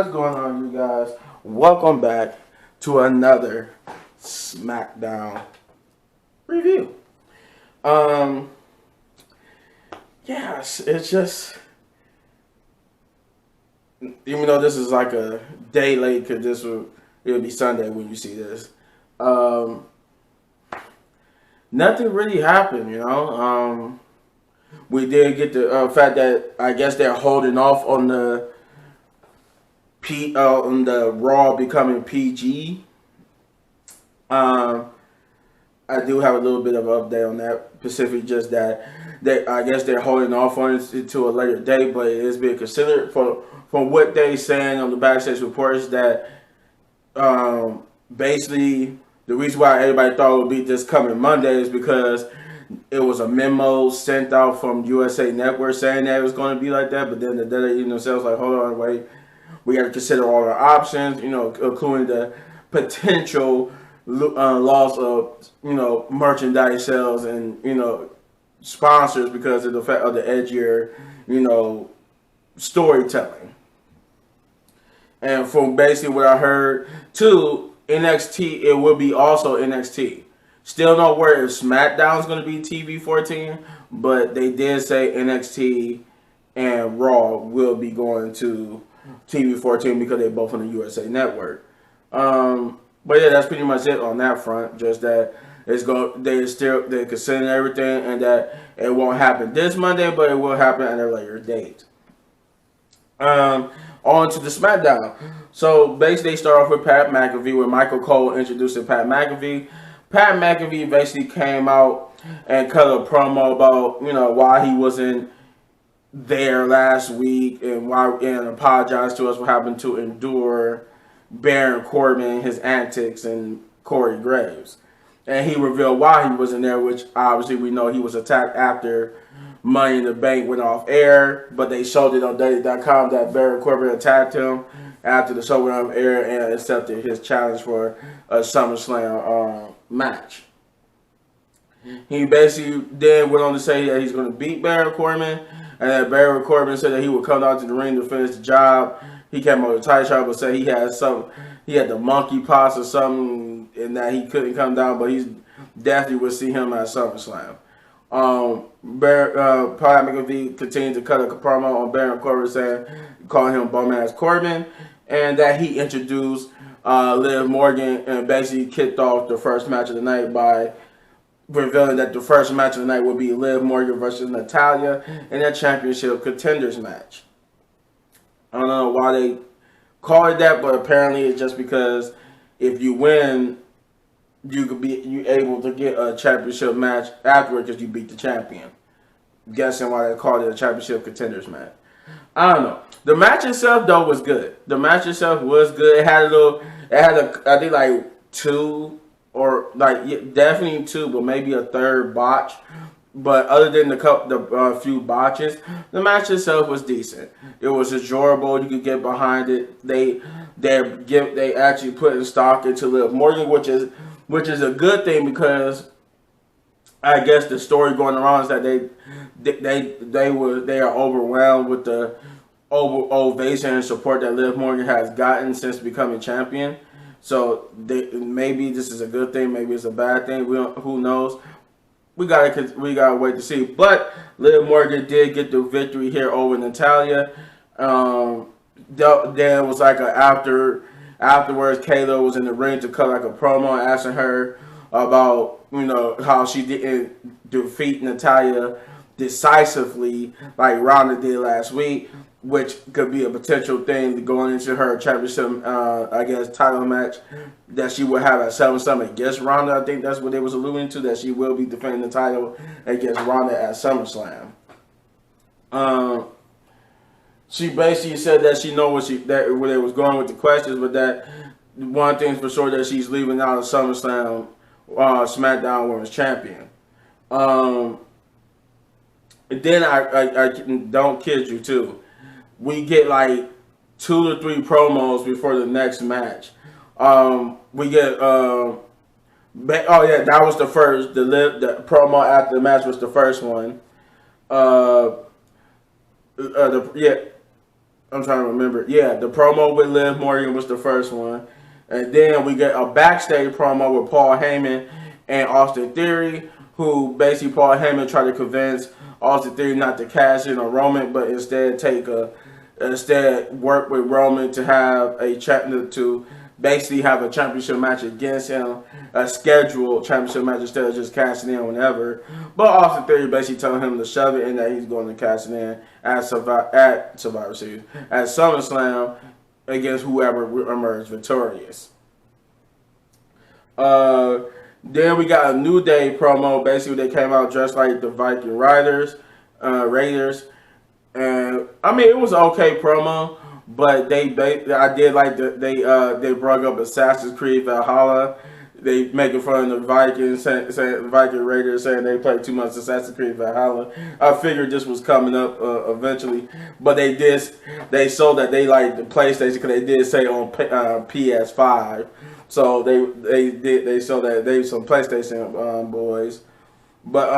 What's going on, you guys? Welcome back to another Smackdown review. Um, yes, it's just, even though this is like a day late, because it'll be Sunday when you see this. Um, Nothing really happened. We did get the fact that I guess they're holding off on on the Raw becoming PG. Um, I do have a little bit of an update on that, specifically just that I guess they're holding off on it to a later date, but it is being considered from what they saying on the backstage reports that basically the reason why everybody thought it would be this coming Monday is because it was a memo sent out from USA Network saying that it was going to be like that, but then the WWE themselves like, hold on, wait, we got to consider all our options, including the potential loss of, merchandise sales and, sponsors because of the fact of the edgier, storytelling. And from basically what I heard, too, NXT, it will be also NXT. Still not where if Smackdown is going to be TV 14, but they did say NXT and Raw will be going to TV 14 because they're both on the USA Network. But yeah, that's pretty much it on that front. Just that they're considering everything, and that it won't happen this Monday, but it will happen at a later date. On to the Smackdown. So basically, they start off with Pat McAfee, with Michael Cole introducing Pat McAfee. Pat McAfee basically came out and cut a promo about why he wasn't there last week and apologized to us for having to endure Baron Corbin, his antics, and Corey Graves. And he revealed why he wasn't there, which obviously we know he was attacked after Money in the Bank went off air, but they showed it on WWE.com that Baron Corbin attacked him after the show went off air and accepted his challenge for a SummerSlam match. He basically then went on to say that he's going to beat Baron Corbin, and that Baron Corbin said that he would come out to the ring to finish the job. He came over the title shot, but said he had the monkey pox or something, and that he couldn't come down, but he's definitely would see him at SummerSlam. Pat McAfee continued to cut a promo on Baron Corbin, calling him bum ass Corbin, and that he introduced Liv Morgan and basically kicked off the first match of the night by revealing that the first match of the night would be Liv Morgan versus Natalya in a championship contenders match. I don't know why they call it that, but apparently it's just because if you win, you able to get a championship match afterward because you beat the champion. I'm guessing why they called it a championship contenders match. I don't know. The match itself though was good. It had I think like two or definitely two, but maybe a third botch. But other than the few botches, the match itself was decent. It was enjoyable. You could get behind it. They actually put in stock into Liv Morgan, which is a good thing because I guess the story going around is that they are overwhelmed with the ovation and support that Liv Morgan has gotten since becoming champion. So maybe this is a good thing, maybe it's a bad thing. Who knows? We gotta wait to see. But Liv Morgan did get the victory here over Natalya. There was like afterwards, Kayla was in the ring to cut like a promo asking her about how she didn't defeat Natalya decisively like Ronda did last week, which could be a potential thing going into her championship, title match that she will have at SummerSlam against Ronda. I think that's what they was alluding to, that she will be defending the title against Ronda at SummerSlam. She basically said that she knows where they was going with the questions, but that one thing's for sure that she's leaving out of SummerSlam, SmackDown Women's Champion. And then I don't kid you too. We get like 2 to 3 promos before the next match. We get that was the first. The promo after the match was the first one. I'm trying to remember. Yeah, the promo with Liv Morgan was the first one. And then we get a backstage promo with Paul Heyman and Austin Theory, who basically Paul Heyman tried to convince Austin Theory not to cash in on Roman, but instead work with Roman to have to basically have a championship match against him, a scheduled championship match instead of just cashing in whenever. But Austin Theory basically telling him to shove it and that he's going to cash it in at Survivor Series, at SummerSlam against whoever emerged victorious. Then we got a New Day promo. Basically, they came out dressed like the Viking Raiders, and I mean it was an okay promo, but I did like they brought up Assassin's Creed Valhalla. They making fun of the Vikings, saying Viking Raiders, saying they played too much Assassin's Creed Valhalla. I figured this was coming up eventually, but they showed that they like the PlayStation because they did say on PS5. So they showed that they some PlayStation boys, but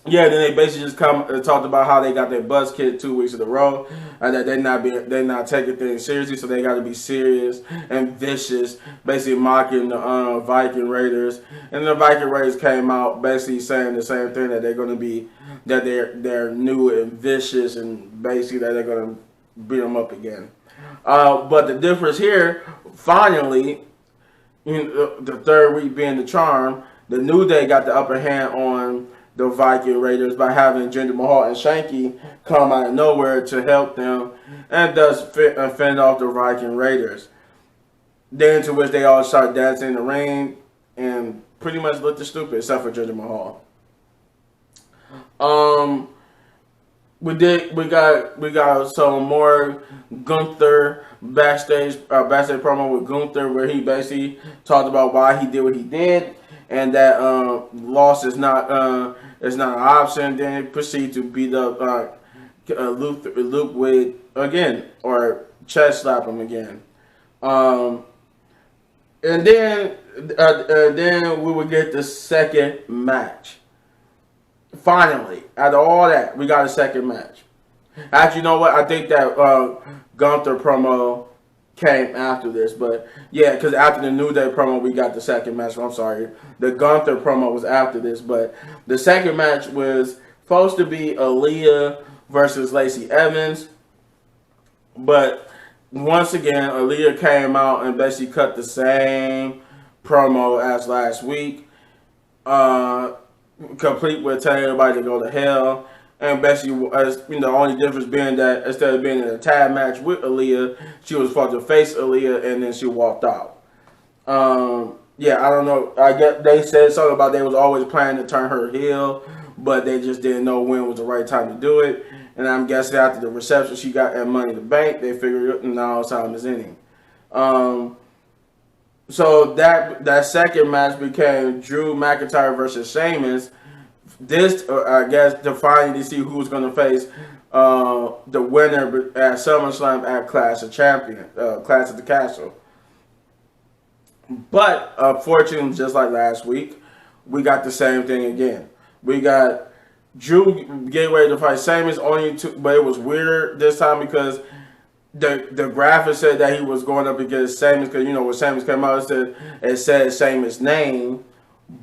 yeah, then they basically just talked about how they got their butts kicked 2 weeks in a row, and that they're not taking things seriously, so they got to be serious and vicious, basically mocking the Viking Raiders. And the Viking Raiders came out basically saying the same thing, that they're going to be they're new and vicious, and basically that they're going to beat them up again. But the difference here, finally, the third week being the charm, the New Day got the upper hand on the Viking Raiders by having Jinder Mahal and Shanky come out of nowhere to help them, and thus fend off the Viking Raiders. Then to which they all start dancing in the ring and pretty much looked stupid, except for Jinder Mahal. We got some more Gunther backstage promo with Gunther, where he basically talked about why he did what he did, and that loss is not an option. Then he proceed to beat up Luke Wade again, or chest slap him again. And then we would get the second match. Finally, after all that, we got a second match. Actually, you know what? I think that Gunther promo came after this, but yeah, because after the New Day promo, we got the second match. I'm sorry, the Gunther promo was after this, but the second match was supposed to be Aaliyah versus Lacey Evans, but once again, Aaliyah came out and basically cut the same promo as last week, complete with telling everybody to go to hell. And basically, the only difference being that instead of being in a tag match with Aaliyah, she was supposed to face Aaliyah, and then she walked out. Yeah, I don't know. I guess they said something about they was always planning to turn her heel, but they just didn't know when was the right time to do it. And I'm guessing after the reception she got at Money in the Bank, they figured now time is inning. So that second match became Drew McIntyre versus Sheamus. This, I guess, defining to see who's going to face the winner at SummerSlam at Clash of the Castle. But unfortunately, just like last week, we got the same thing again. We got Drew getting ready to fight Sheamus, but it was weirder this time because the graphic said that he was going up against Sheamus because when Sheamus came out, it said Sheamus' name,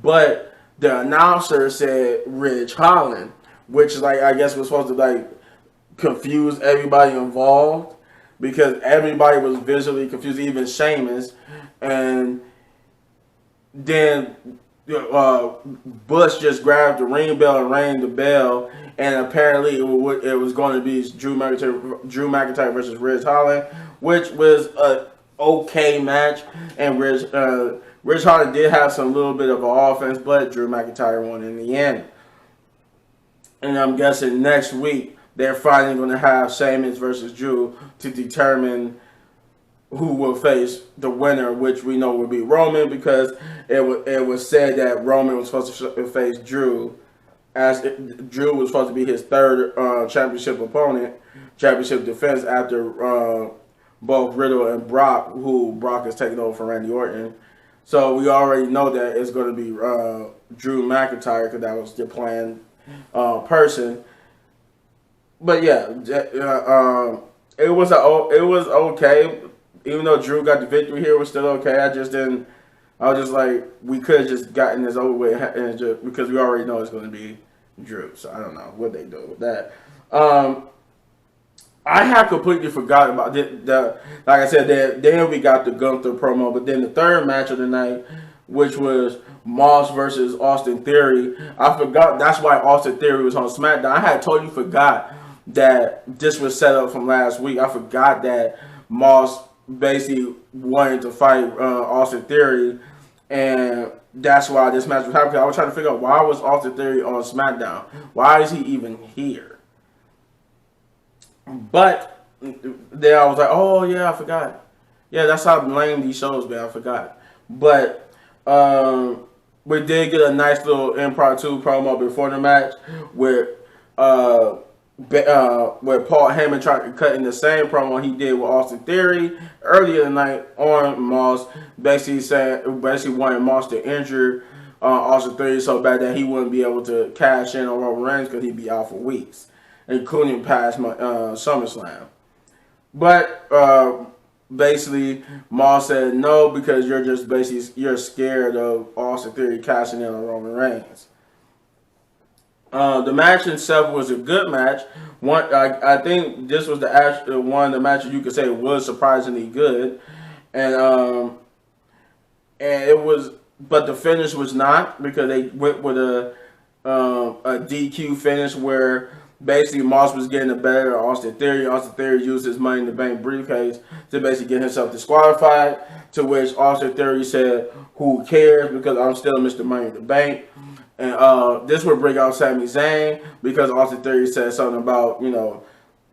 but the announcer said Ridge Holland, which I guess was supposed to confuse everybody involved because everybody was visually confused, even Sheamus. And then Bush just grabbed the ring bell and rang the bell, and apparently it was going to be Drew McIntyre versus Ridge Holland, which was a okay match, and Ridge Holland did have some little bit of an offense, but Drew McIntyre won in the end. And I'm guessing next week they're finally going to have Sheamus versus Drew to determine who will face the winner, which we know will be Roman, because it was said that Roman was supposed to face Drew, as Drew was supposed to be his third championship defense after both Riddle and Brock, who Brock is taking over for Randy Orton. So we already know that it's going to be Drew McIntyre because that was the planned person. But yeah, it was okay. Even though Drew got the victory here, it was still okay. I just didn't. I was just like, we could have just gotten this over with, and just, because we already know it's going to be Drew. So I don't know what they do with that. I had completely forgot about like I said, then we got the Gunther promo, but then the third match of the night, which was Moss versus Austin Theory. I forgot. That's why Austin Theory was on SmackDown. I had totally forgot that this was set up from last week. I forgot that Moss basically wanted to fight Austin Theory, and that's why this match was happening. I was trying to figure out, why was Austin Theory on SmackDown? Why is he even here? But then I was like, oh yeah, I forgot. Yeah, that's how lame these shows be. I forgot. But we did get a nice little impromptu promo before the match where where Paul Heyman tried to cut in the same promo he did with Austin Theory earlier tonight on Moss, basically wanted Moss to injure Austin Theory so bad that he wouldn't be able to cash in on Roman Reigns because he'd be out for weeks, including past SummerSlam. But basically, Moss said no because you're scared of Austin Theory cashing in on Roman Reigns. The match itself was a good match. I think this was one of the matches you could say was surprisingly good, and it was, but the finish was not, because they went with a DQ finish where basically Moss was getting the better of Austin Theory. Austin Theory used his Money in the Bank briefcase to basically get himself disqualified, to which Austin Theory said, "Who cares, because I'm still Mr. Money in the Bank." And this would bring out Sami Zayn, because Austin Theory said something about,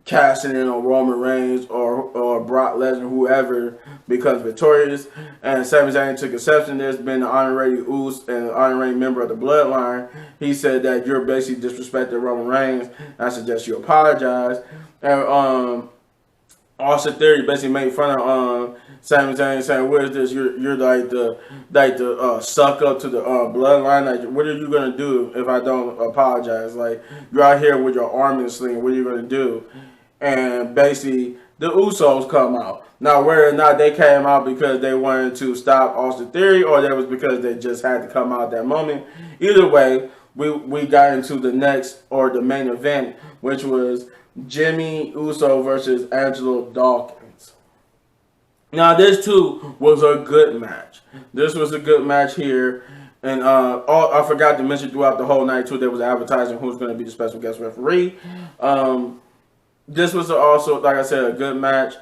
cashing in on Roman Reigns or Brock Lesnar, whoever, becomes victorious. And Sami Zayn took exception to this, being an honorary Uso and an honorary member of the Bloodline. He said that you're basically disrespecting Roman Reigns. I suggest you apologize. And Austin Theory basically made fun of Sami Zayn, saying, "What is this? You're like the suck up to the Bloodline. Like, what are you gonna do if I don't apologize? Like, you're out here with your arm in a sling. What are you gonna do?" And basically, the Usos come out. Now, whether or not they came out because they wanted to stop Austin Theory, or that was because they just had to come out at that moment, either way, we got into the main event, which was Jimmy Uso versus Angelo Dawkins. Now, this too was a good match. This was a good match here. And I forgot to mention throughout the whole night too, there was advertising who's going to be the special guest referee. This was also, like I said, a good match.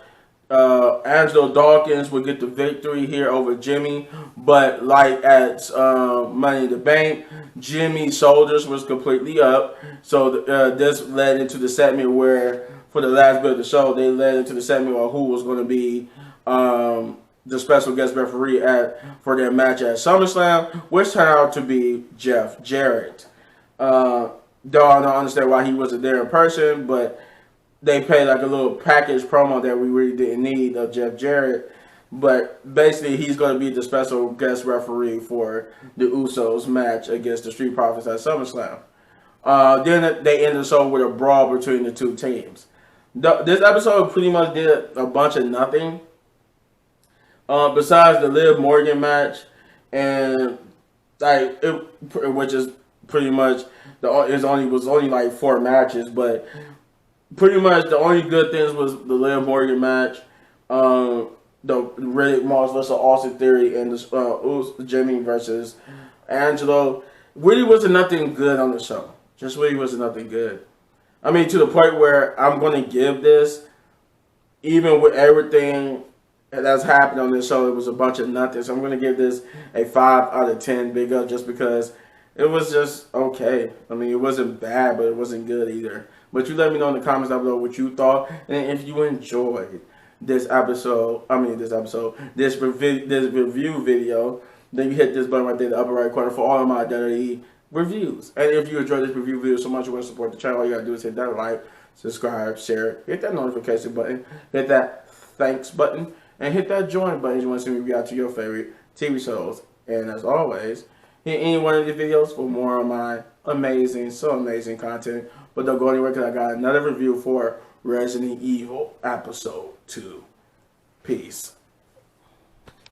Angelo Dawkins would get the victory here over Jimmy, but like at Money in the Bank, Jimmy's shoulders was completely up. So this led into the segment where, for the last bit of the show, they led into the segment of who was going to be the special guest referee for their match at SummerSlam, which turned out to be Jeff Jarrett. Though I don't understand why he wasn't there in person, but they played like a little package promo that we really didn't need of Jeff Jarrett. But basically, he's going to be the special guest referee for the Usos match against the Street Profits at SummerSlam. Then they ended the show with a brawl between the two teams. This episode pretty much did a bunch of nothing. Besides the Liv Morgan match, and which is pretty much was only like 4 matches, but pretty much the only good things was the Liv Morgan match, the Riddick Moss versus Austin Theory, and the Jimmy versus Angelo. Really wasn't nothing good on the show. Just really wasn't nothing good. I mean, to the point where I'm going to give this, even with everything that's happened on this show, it was a bunch of nothing. So I'm going to give this a 5 out of 10 big up, just because it was just okay. I mean, it wasn't bad, but it wasn't good either. But you let me know in the comments down below what you thought, and if you enjoyed this review video, then you hit this button right there in the upper right corner for all of my WWE reviews. And if you enjoyed this review video so much you want to support the channel, all you gotta do is hit that like, subscribe, share, hit that notification button, hit that thanks button, and hit that join button if you want to see me react to your favorite TV shows. And as always, hit any one of these videos for more of my amazing content. But don't go anywhere, because I got another review for Resident Evil Episode 2. Peace.